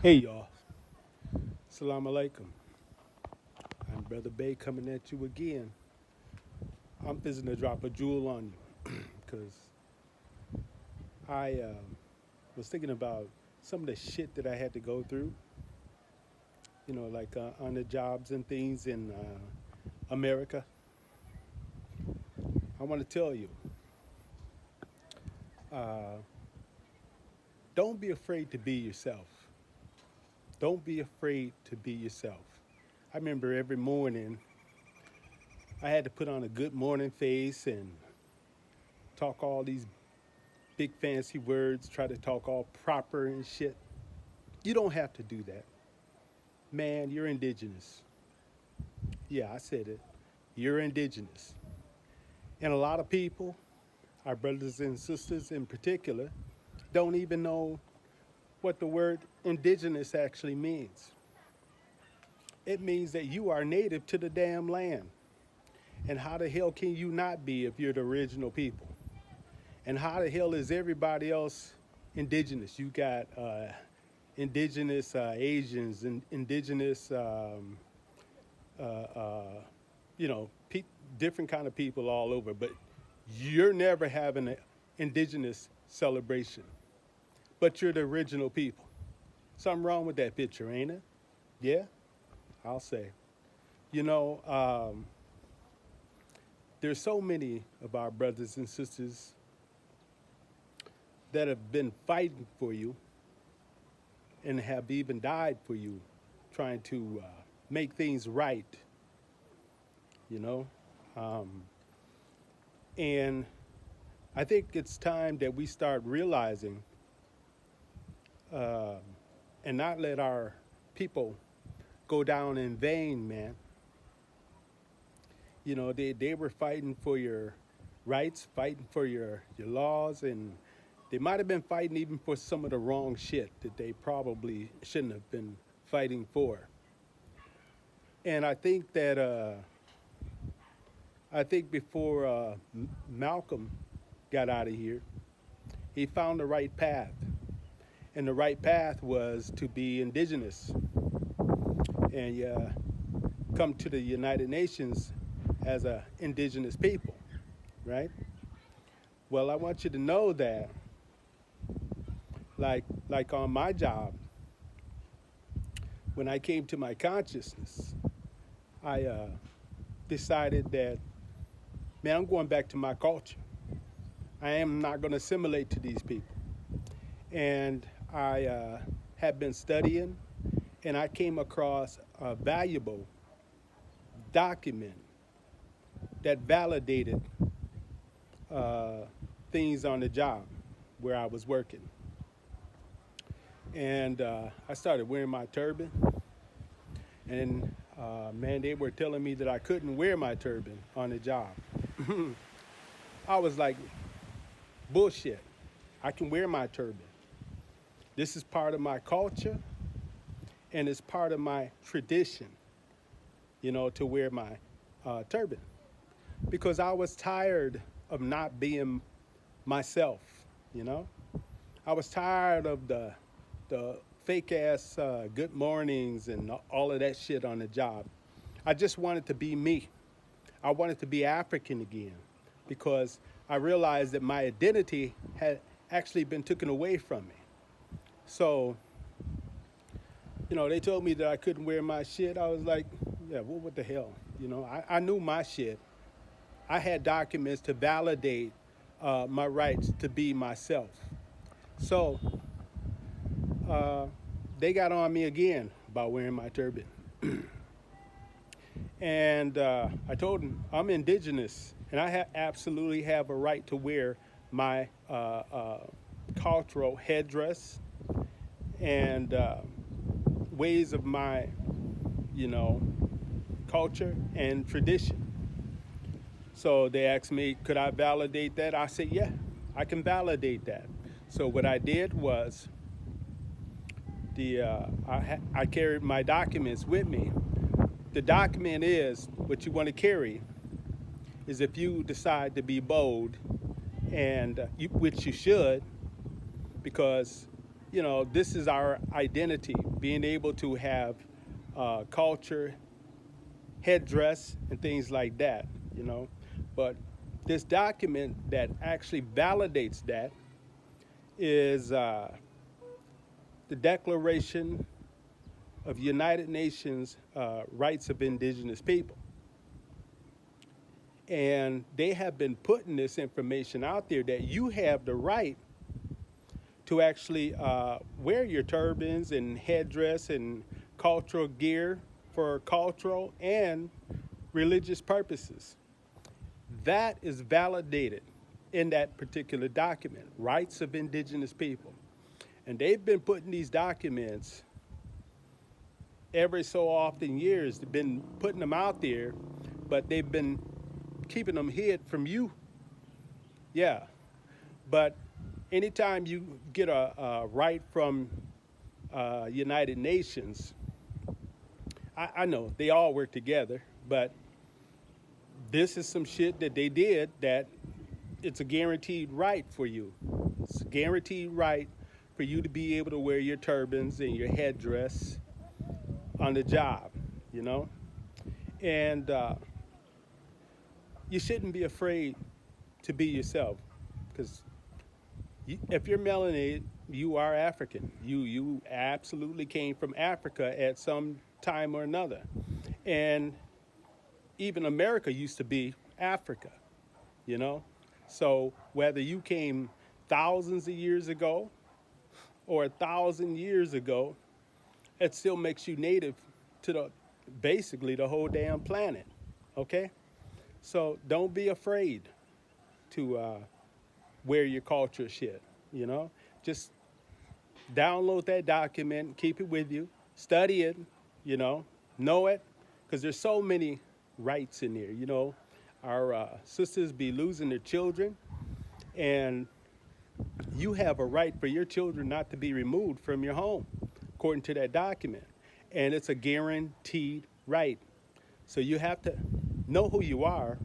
Hey y'all, Assalamu alaikum. I'm Brother Bay coming at you again. I'm visiting to drop a jewel on you because I was thinking about some of the shit that I had to go through, like on the jobs and things in America. I want to tell you, uh, don't be afraid to be yourself. Don't be afraid to be yourself. I remember every morning I had to put on a good morning face and talk all these big fancy words, try to talk all proper and shit. You don't have to do that. Man, you're indigenous. Yeah, I said it. You're indigenous. And a lot of people, our brothers and sisters in particular, don't even know what the word indigenous actually means. It means that you are native to the damn land. And how the hell can you not be if you're the original people? And how the hell is everybody else indigenous? You got indigenous Asians and indigenous, uh, uh, different kind of people all over. But you're never having an indigenous celebration. But you're the original people. Something wrong with that picture, ain't it? Yeah, I'll say. You know, there's so many of our brothers and sisters that have been fighting for you and have even died for you, trying to make things right, you know? Um, and I think it's time that we start realizing uh, and not let our people go down in vain, man. You know, they were fighting for your rights, fighting for your laws, and they might have been fighting even for some of the wrong shit that they probably shouldn't have been fighting for. And I think before Malcolm got out of here, he found the right path. And the right path was to be indigenous and come to the United Nations as a indigenous people, right? Well, I want you to know that, like on my job, when I came to my consciousness, I decided that, man, I'm going back to my culture. I am not going to assimilate to these people. And I have been studying, and I came across a valuable document that validated uh, things on the job where I was working. And I started wearing my turban, and man, they were telling me that I couldn't wear my turban on the job. I was like, bullshit. I can wear my turban. This is part of my culture, and it's part of my tradition, to wear my turban. Because I was tired of not being myself, you know? I was tired of the fake ass good mornings and all of that shit on the job. I just wanted to be me. I wanted to be African again because I realized that my identity had actually been taken away from me. So, they told me that I couldn't wear my shit. I was like, yeah, well, what the hell? I knew my shit. I had documents to validate my rights to be myself. So they got on me again about wearing my turban. And I told them I'm indigenous and I absolutely have a right to wear my cultural headdress and ways of my, culture and tradition. So they asked me, could I validate that? I said, yeah, I can validate that. So what I did was I carried my documents with me. The document is what you want to carry is if you decide to be bold, and which you should, because this is our identity, being able to have culture, headdress, and things like that, you know. But this document that actually validates that is the Declaration of United Nations Rights of Indigenous People. And they have been putting this information out there that you have the right to actually wear your turbans and headdress and cultural gear for cultural and religious purposes. That is validated in that particular document, Rights of Indigenous People. And they've been putting these documents every so often years. They've been putting them out there, but they've been keeping them hid from you. Yeah. But anytime you get a right from United Nations, I know they all work together, but this is some shit that they did that it's a guaranteed right for you. It's a guaranteed right for you to be able to wear your turbans and your headdress on the job, you know? And you shouldn't be afraid to be yourself, because if you're melanated, you are African. You absolutely came from Africa at some time or another. And even America used to be Africa, you know? So whether you came thousands of years ago or 1,000 years ago, it still makes you native to basically the whole damn planet, okay? So don't be afraid to wear your culture shit, you know? Just download that document, keep it with you, study it, you know it, because there's so many rights in there, you know? Our sisters be losing their children, and you have a right for your children not to be removed from your home, according to that document. And it's a guaranteed right. So you have to know who you are.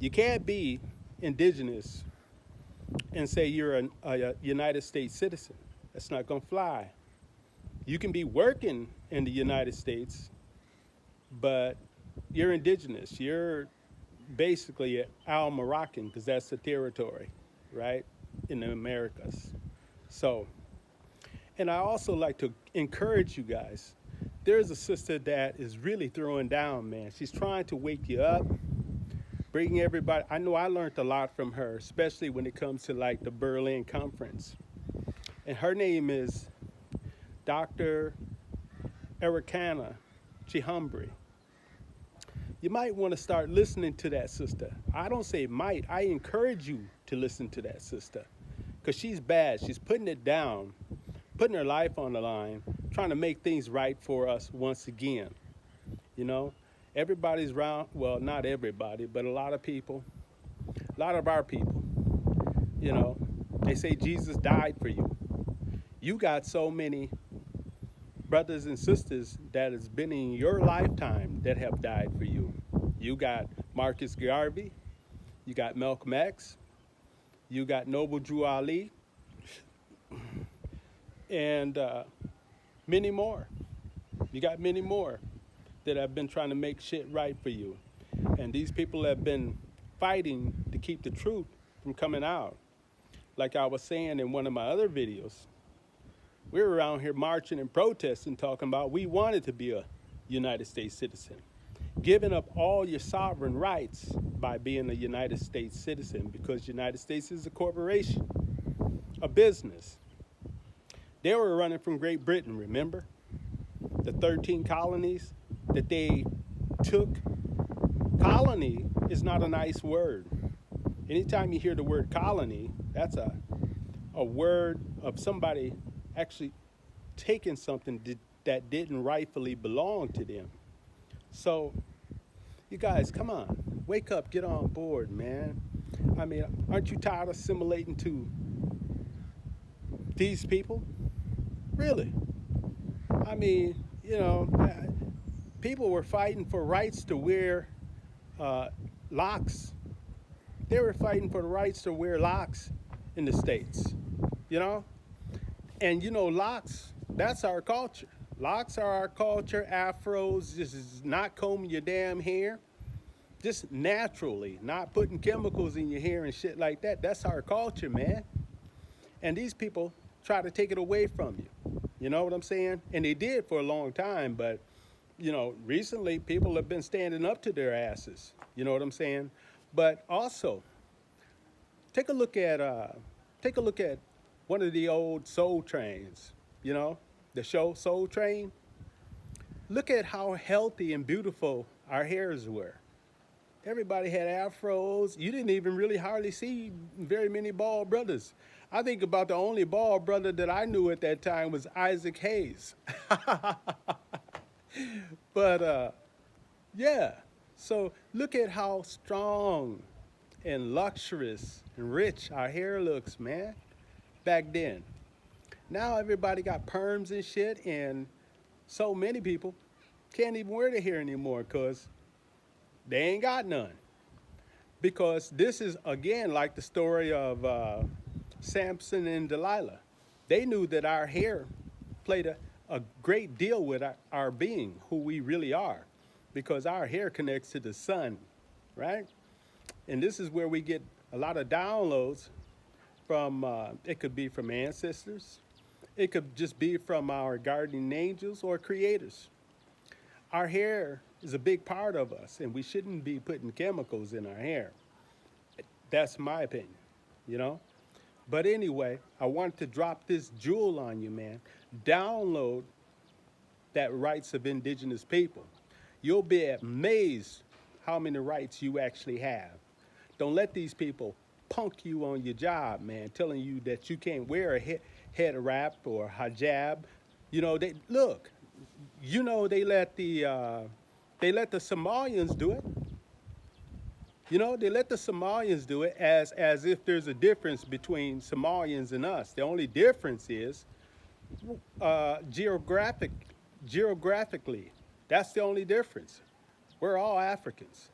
You can't be indigenous and say you're a United States citizen. That's not gonna fly. You can be working in the United States, but you're indigenous. You're basically Al Moroccan, because that's the territory, right, in the Americas. So, and I also like to encourage you guys. There's a sister that is really throwing down, man. She's trying to wake you up, bring everybody. I know I learned a lot from her, especially when it comes to like the Berlin Conference. And her name is Dr. Ericana Chihambri. You might want to start listening to that sister. I don't say might, I encourage you to listen to that sister, because she's bad. She's putting it down, putting her life on the line, trying to make things right for us once again. You know, everybody's around, well, not everybody, but a lot of people, a lot of our people, you know, they say Jesus died for you. You got so many brothers and sisters that has been in your lifetime that have died for you. You got Marcus Garvey, you got Malcolm X, you got Noble Drew Ali, and many more. You got many more that have been trying to make shit right for you. And these people have been fighting to keep the truth from coming out. Like I was saying in one of my other videos, we were around here marching and protesting, talking about we wanted to be a United States citizen. Giving up all your sovereign rights by being a United States citizen, because United States is a corporation, a business. They were running from Great Britain, remember? The 13 colonies that they took. Colony is not a nice word. Anytime you hear the word colony, that's a word of somebody actually taking something that didn't rightfully belong to them. So, you guys, come on, wake up, get on board, man. I mean, aren't you tired of assimilating to these people? Really? I mean, you know, people were fighting for rights to wear locks. They were fighting for the rights to wear locks in the States, you know? And you know, locks, that's our culture. Locks are our culture. Afros, this is not combing your damn hair. Just naturally, not putting chemicals in your hair and shit like that. That's our culture, man. And these people try to take it away from you. You know what I'm saying? And they did for a long time, but you know, recently people have been standing up to their asses. You know what I'm saying? But also, take a look at take a look at one of the old Soul Trains. You know, the show Soul Train. Look at how healthy and beautiful our hairs were. Everybody had afros. You didn't even really hardly see very many bald brothers. I think about the only bald brother that I knew at that time was Isaac Hayes. But yeah, so look at how strong and luxurious and rich our hair looks, man, back then. Now everybody got perms and shit, and so many people can't even wear their hair anymore because they ain't got none. Because this is, again, like the story of Samson and Delilah. They knew that our hair played a great deal with our being, who we really are, because our hair connects to the sun, right? And this is where we get a lot of downloads from, it could be from ancestors, it could just be from our guardian angels or creators. Our hair is a big part of us, and we shouldn't be putting chemicals in our hair. That's my opinion, you know? But anyway, I want to drop this jewel on you, man. Download that rights of indigenous people. You'll be amazed how many rights you actually have. Don't let these people punk you on your job, man, telling you that you can't wear a head wrap or hijab. You know, they look. You know, they let the Somalians do it. You know, they let the Somalians do it as if there's a difference between Somalians and us. The only difference is uh, geographic, geographically. That's the only difference. We're all Africans.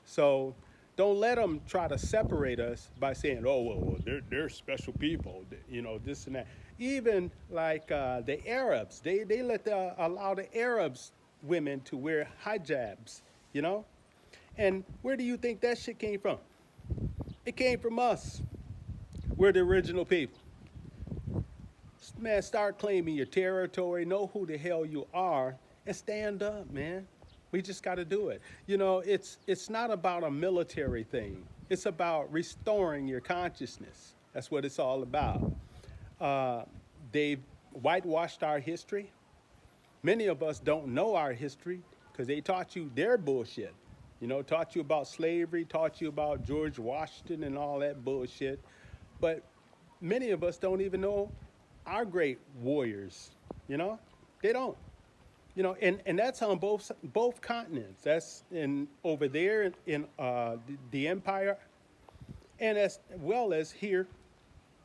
So don't let them try to separate us by saying, oh, well, they're special people, you know, this and that. Even like the Arabs, they allow the Arabs women to wear hijabs, you know? And where do you think that shit came from? It came from us. We're the original people. Man, start claiming your territory, know who the hell you are, and stand up, man. We just got to do it. You know, it's not about a military thing. It's about restoring your consciousness. That's what it's all about. Uh, they've whitewashed our history. Many of us don't know our history because they taught you their bullshit. You know, taught you about slavery, taught you about George Washington and all that bullshit. But many of us don't even know our great warriors. You know, they don't. You know, and that's on both continents. That's in over there in the empire, and as well as here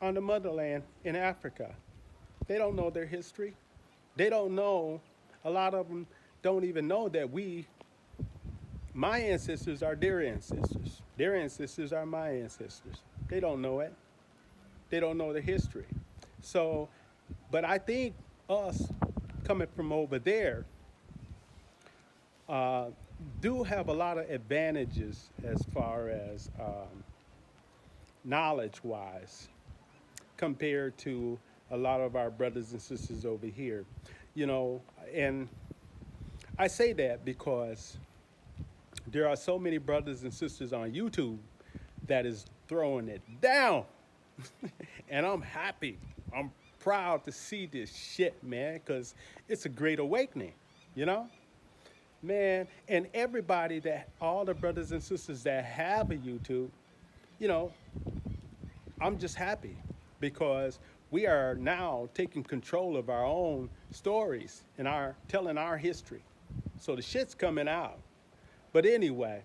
on the motherland in Africa. They don't know their history. They don't know. A lot of them don't even know that my ancestors are their ancestors. Their ancestors are my ancestors. They don't know it. They don't know the history. So, but I think us coming from over there uh, do have a lot of advantages as far as knowledge-wise compared to a lot of our brothers and sisters over here. You know, and I say that because there are so many brothers and sisters on YouTube that is throwing it down. And I'm happy. I'm proud to see this shit, man, because it's a great awakening, you know? Man, and everybody all the brothers and sisters that have a YouTube, you know, I'm just happy because we are now taking control of our own stories and telling our history. So the shit's coming out. But anyway,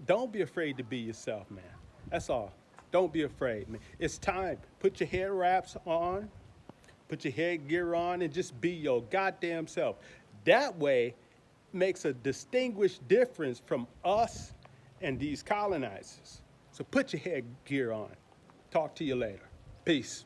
don't be afraid to be yourself, man. That's all. Don't be afraid, man. It's time. Put your hair wraps on, put your headgear on, and just be your goddamn self. That way makes a distinguished difference from us and these colonizers. So put your headgear on. Talk to you later. Peace.